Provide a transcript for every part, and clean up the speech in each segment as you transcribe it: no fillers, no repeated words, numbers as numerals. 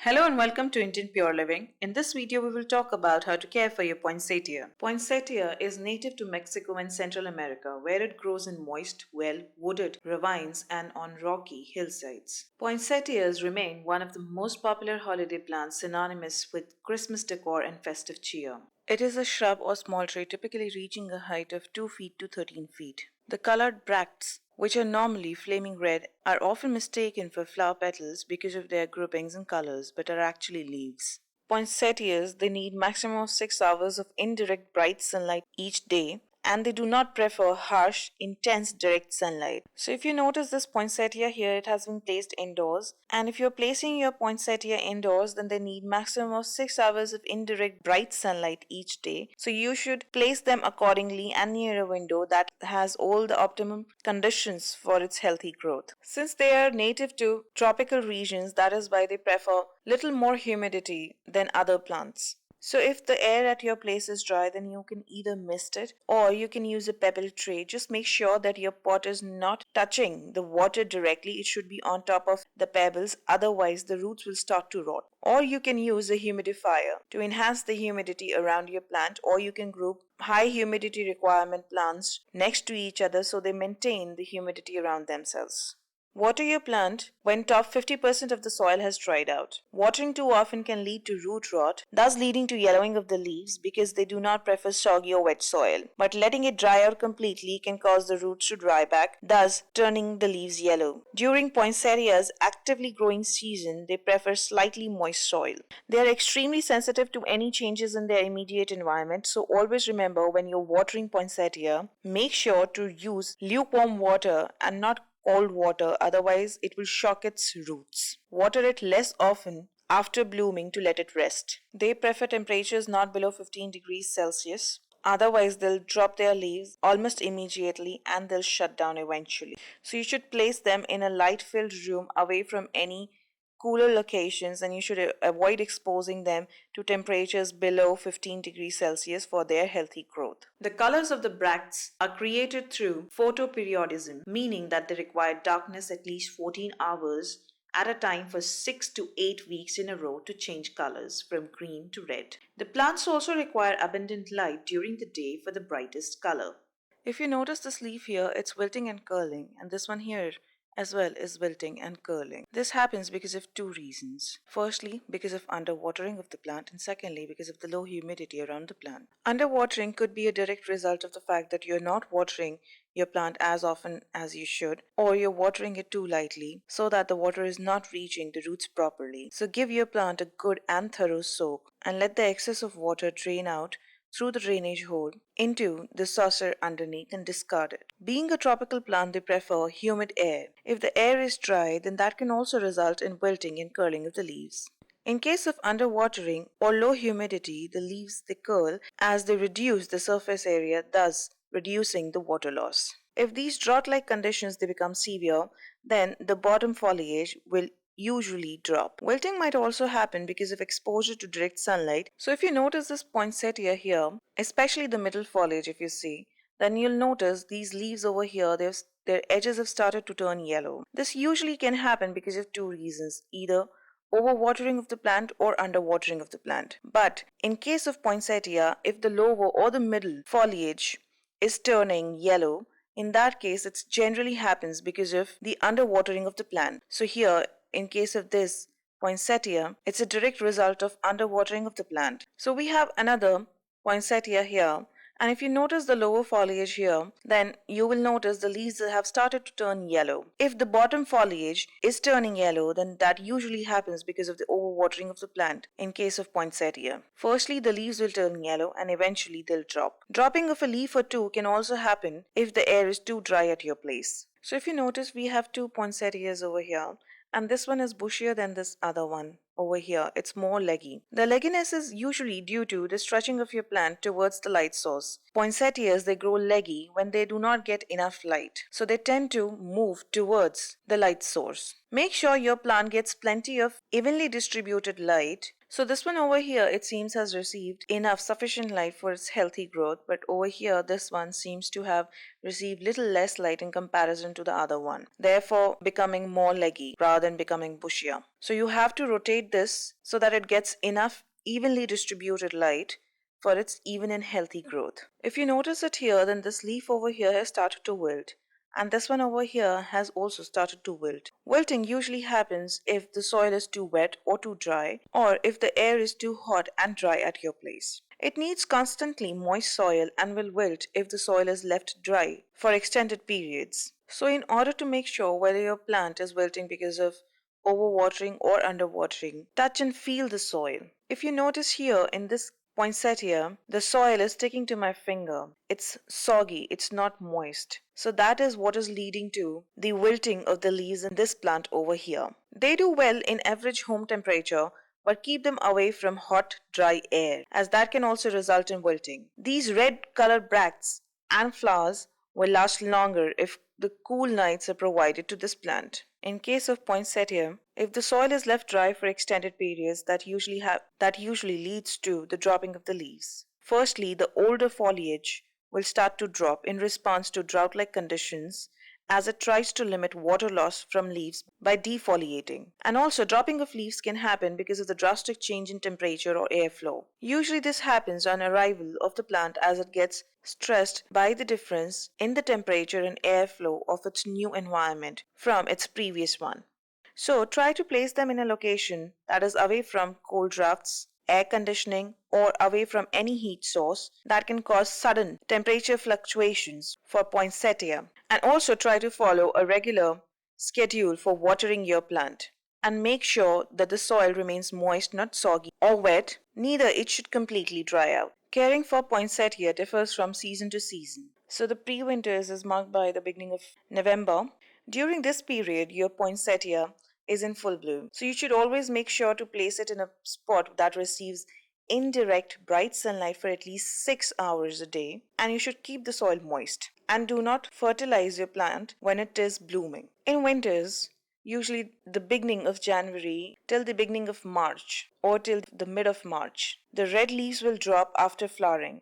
Hello and welcome to Indian Pure Living. In this video, we will talk about how to care for your poinsettia. Poinsettia is native to Mexico and Central America, where it grows in moist, well-wooded ravines and on rocky hillsides. Poinsettias remain one of the most popular holiday plants, synonymous with Christmas decor and festive cheer. It is a shrub or small tree typically reaching a height of 2 feet to 13 feet. The colored bracts, which are normally flaming red, are often mistaken for flower petals because of their groupings and colors, but are actually leaves. Poinsettias, they need maximum of 6 hours of indirect bright sunlight each day, and they do not prefer harsh, intense direct sunlight. So if you notice this poinsettia here, it has been placed indoors, and if you're placing your poinsettia indoors, then they need maximum of 6 hours of indirect bright sunlight each day. So you should place them accordingly and near a window that has all the optimum conditions for its healthy growth. Since they are native to tropical regions, that is why they prefer little more humidity than other plants. So if the air at your place is dry, then you can either mist it or you can use a pebble tray. Just make sure that your pot is not touching the water directly. It should be on top of the pebbles, otherwise the roots will start to rot. Or you can use a humidifier to enhance the humidity around your plant, or you can group high humidity requirement plants next to each other so they maintain the humidity around themselves. Water your plant when top 50% of the soil has dried out. Watering too often can lead to root rot, thus leading to yellowing of the leaves because they do not prefer soggy or wet soil. But letting it dry out completely can cause the roots to dry back, thus turning the leaves yellow. During poinsettia's actively growing season, they prefer slightly moist soil. They are extremely sensitive to any changes in their immediate environment, so always remember when you're watering poinsettia, make sure to use lukewarm water and not cold water, otherwise it will shock its roots. Water it less often after blooming to let it rest. They prefer temperatures not below 15 degrees Celsius. Otherwise, they'll drop their leaves almost immediately and they'll shut down eventually. So, you should place them in a light filled room away from any cooler locations, and you should avoid exposing them to temperatures below 15 degrees Celsius for their healthy growth. The colors of the bracts are created through photoperiodism, meaning that they require darkness at least 14 hours at a time for 6 to 8 weeks in a row to change colors from green to red. The plants also require abundant light during the day for the brightest color. If you notice this leaf here, it's wilting and curling, and this one here as well is wilting and curling. This happens because of two reasons. Firstly, because of underwatering of the plant, and secondly, because of the low humidity around the plant. Underwatering could be a direct result of the fact that you're not watering your plant as often as you should, or you're watering it too lightly so that the water is not reaching the roots properly. So give your plant a good and thorough soak and let the excess of water drain out through the drainage hole into the saucer underneath and discard it. Being a tropical plant, they prefer humid air. If the air is dry, then that can also result in wilting and curling of the leaves. In case of underwatering or low humidity, the leaves they curl as they reduce the surface area, thus reducing the water loss. If these drought-like conditions they become severe, then the bottom foliage will usually drop. Wilting might also happen because of exposure to direct sunlight. So if you notice this poinsettia here, especially the middle foliage if you see, then you'll notice these leaves over here, their edges have started to turn yellow. This usually can happen because of two reasons, either overwatering of the plant or underwatering of the plant. But in case of poinsettia, if the lower or the middle foliage is turning yellow, in that case it generally happens because of the underwatering of the plant. So here, in case of this poinsettia, it's a direct result of underwatering of the plant. So we have another poinsettia here, and if you notice the lower foliage here, then you will notice the leaves have started to turn yellow. If the bottom foliage is turning yellow, then that usually happens because of the overwatering of the plant in case of poinsettia. Firstly, the leaves will turn yellow and eventually they'll drop. Dropping of a leaf or two can also happen if the air is too dry at your place. So if you notice, we have two poinsettias over here, and this one is bushier than this other one. Over here, it's more leggy. The legginess is usually due to the stretching of your plant towards the light source. Poinsettias, they grow leggy when they do not get enough light, so they tend to move towards the light source. Make sure your plant gets plenty of evenly distributed light So this one over here, it seems has received enough sufficient light for its healthy growth, but over here, this one seems to have received little less light in comparison to the other one, therefore becoming more leggy rather than becoming bushier. So you have to rotate this so that it gets enough evenly distributed light for its even and healthy growth. If you notice it here, then this leaf over here has started to wilt, and this one over here has also started to wilt. Wilting usually happens if the soil is too wet or too dry, or if the air is too hot and dry at your place. It needs constantly moist soil and will wilt if the soil is left dry for extended periods. So, in order to make sure whether your plant is wilting because of overwatering or underwatering, touch and feel the soil. If you notice here in this poinsettia, the soil is sticking to my finger. It's soggy, it's not moist. So that is what is leading to the wilting of the leaves in this plant over here. They do well in average home temperature, but keep them away from hot, dry air, as that can also result in wilting. These red colored bracts and flowers will last longer if the cool nights are provided to this plant. In case of poinsettia, if the soil is left dry for extended periods, that usually leads to the dropping of the leaves. Firstly, the older foliage will start to drop in response to drought-like conditions as it tries to limit water loss from leaves by defoliating. And also, dropping of leaves can happen because of the drastic change in temperature or airflow. Usually, this happens on arrival of the plant as it gets stressed by the difference in the temperature and airflow of its new environment from its previous one. So try to place them in a location that is away from cold drafts, air conditioning, or away from any heat source that can cause sudden temperature fluctuations for poinsettia. And also try to follow a regular schedule for watering your plant. And make sure that the soil remains moist, not soggy or wet, neither it should completely dry out. Caring for poinsettia differs from season to season. So the pre-winters is marked by the beginning of November. During this period, your poinsettia is in full bloom. So you should always make sure to place it in a spot that receives indirect bright sunlight for at least 6 hours a day, and you should keep the soil moist. And do not fertilize your plant when it is blooming. In winters, usually the beginning of January till the beginning of March or till the mid of March, the red leaves will drop after flowering.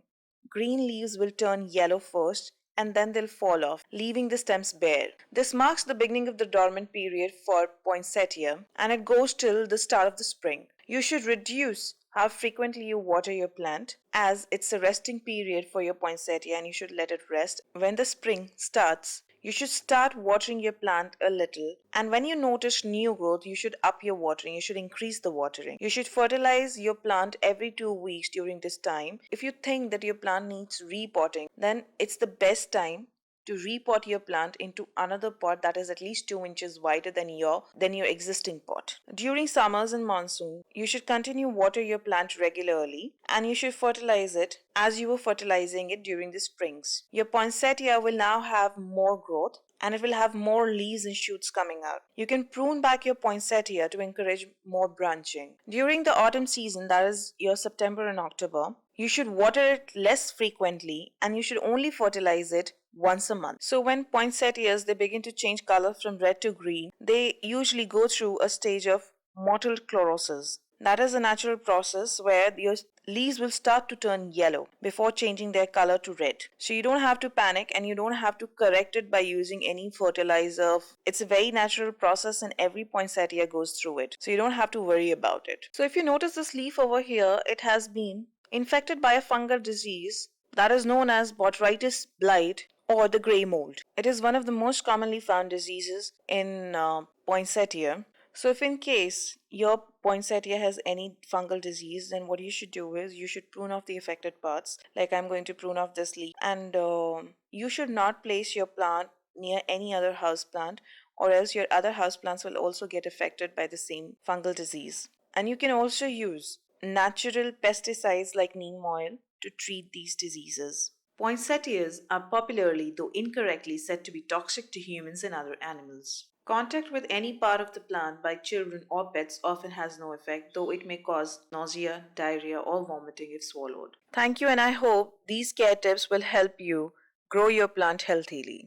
Green leaves will turn yellow first and then they'll fall off, leaving the stems bare. This marks the beginning of the dormant period for poinsettia and it goes till the start of the spring. You should reduce how frequently you water your plant as it's a resting period for your poinsettia and you should let it rest. When the spring starts, you should start watering your plant a little, and when you notice new growth, you should up your watering. You should increase the watering. You should fertilize your plant every 2 weeks during this time. If you think that your plant needs repotting, then it's the best time to repot your plant into another pot that is at least 2 inches wider than your existing pot. During summers and monsoon, you should continue water your plant regularly and you should fertilize it as you were fertilizing it during the springs. Your poinsettia will now have more growth and it will have more leaves and shoots coming out. You can prune back your poinsettia to encourage more branching. During the autumn season, that is your September and October, you should water it less frequently and you should only fertilize it once a month. So when poinsettias they begin to change color from red to green, they usually go through a stage of mottled chlorosis. That is a natural process where your leaves will start to turn yellow before changing their color to red. So you don't have to panic and you don't have to correct it by using any fertilizer. It's a very natural process and every poinsettia goes through it. So you don't have to worry about it. So if you notice this leaf over here, it has been infected by a fungal disease that is known as botrytis blight or the gray mold. It is one of the most commonly found diseases in poinsettia. So, if in case your poinsettia has any fungal disease, then what you should do is you should prune off the affected parts. Like I'm going to prune off this leaf, and you should not place your plant near any other house plant, or else your other house plants will also get affected by the same fungal disease. And you can also use natural pesticides like neem oil to treat these diseases. Poinsettias are popularly, though incorrectly, said to be toxic to humans and other animals. Contact with any part of the plant by children or pets often has no effect, though it may cause nausea, diarrhea, or vomiting if swallowed. Thank you, and I hope these care tips will help you grow your plant healthily.